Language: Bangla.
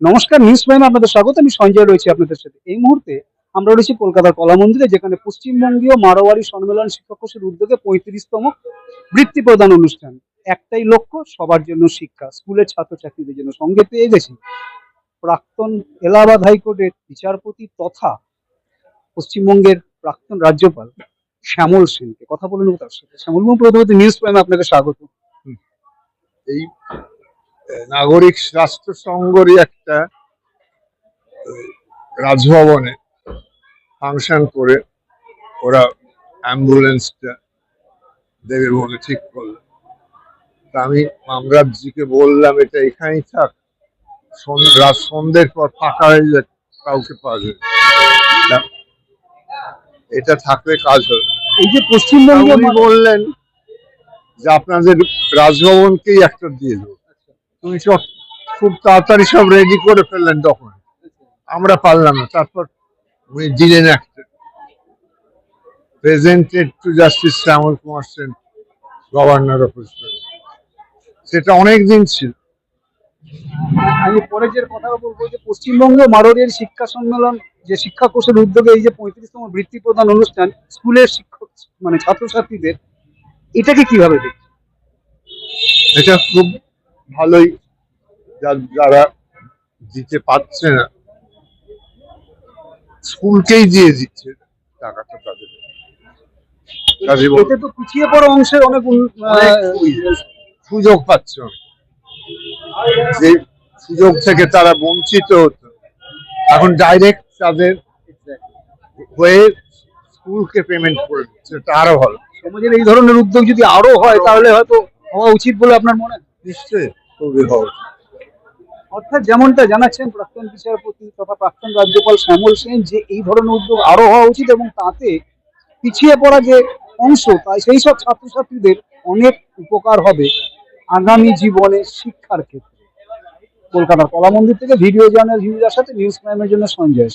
নমস্কার, নিউজ প্রাইমে আপনাদের স্বাগত। আমি সঞ্জয় রয়েছি আপনাদের সাথে। এই মুহূর্তে আমরা রয়েছি কলকাতার কলা মন্দিরে, যেখানে পশ্চিমবঙ্গীয় মারোয়ারি সম্মেলন শিক্ষক কোষের উদ্যোগে 35তম বৃত্তি প্রদান অনুষ্ঠান। একটাই লক্ষ্য, সবার জন্য শিক্ষা। স্কুলের ছাত্রছাত্রীদের জন্য। সঙ্গে পেয়ে গেছি প্রাক্তন এলাহাবাদ হাইকোর্টের বিচারপতি তথা পশ্চিমবঙ্গের প্রাক্তন রাজ্যপাল শ্যামল সেনকে। কথা বলে নেব তার সাথে। শ্যামল বাবু, প্রথমত নিউজ প্রাইমে আপনাকে স্বাগত। এই নাগরিক স্বাস্থ্য সংঘরই একটা রাজভবনে ফাংশন করে ওরা অ্যাম্বুলেন্সটা দেবে বলে ঠিক করলো। তা আমি মামরাজজিকে বললাম এটা এখানেই থাক, রাত সন্ধ্যের পর ফাঁকা হয়ে যাক, কাউকে পাওয়া যাবে না। এটা থাকলে কাজ হবে। এই যে পশ্চিমবঙ্গে উনি বললেন যে আপনাদের রাজভবনকেই একটা দিয়ে দেবো। তুমি সব খুব তাড়াতাড়ি সব রেডি করে ফেললেন, তখন আমরা পারলাম না। তারপর উনি দিলেন একটা, presented to justice Shyamal Kumar Sen, governor of West Bengal. সেটা অনেকদিন ছিল। আমি পরে যে কথা বলবো, যে পশ্চিমবঙ্গ মারোয়ারির শিক্ষা সম্মেলন, যে শিক্ষা কোষের উদ্যোগে এই যে 35তম বৃত্তি প্রদান অনুষ্ঠান স্কুলের শিক্ষক মানে ছাত্রছাত্রীদের, এটাকে কিভাবে দেখছেন? এটা খুব ভালোই। যারা দিতে পারছে না, স্কুলকেই দিয়ে দিচ্ছে টাকাটা তাদের। এতে তো পিছিয়ে পড়া অংশের অনেক সুযোগ পাচ্ছে, যে সুযোগ থেকে তারা বঞ্চিত হতো, এখন ডাইরেক্ট তাদের হয়ে স্কুলকে পেমেন্ট করে দিচ্ছে। এটা আরো ভালো। সমাজের এই ধরনের উদ্যোগ যদি আরো হয় তাহলে হয়তো হওয়া উচিত বলে আপনার মনে হয়? নিশ্চয়ই খুবই হওয়া উচিত। অর্থাৎ যেমনটা জানাচ্ছেন প্রাক্তন বিচারপতি তথা প্রাক্তন রাজ্যপাল শ্যামল সেন, যে এই ধরনের উদ্যোগ আরো হওয়া উচিত এবং তাতে পিছিয়ে পড়া যে অংশ, তাই সেই সব ছাত্রছাত্রীদের অনেক উপকার হবে আগামী জীবনে শিক্ষার ক্ষেত্রে। কলকাতার কলা মন্দির থেকে ভিডিও জার্নাল হিউজার সাথে নিউজ প্রাইমের জন্য সঞ্জয়।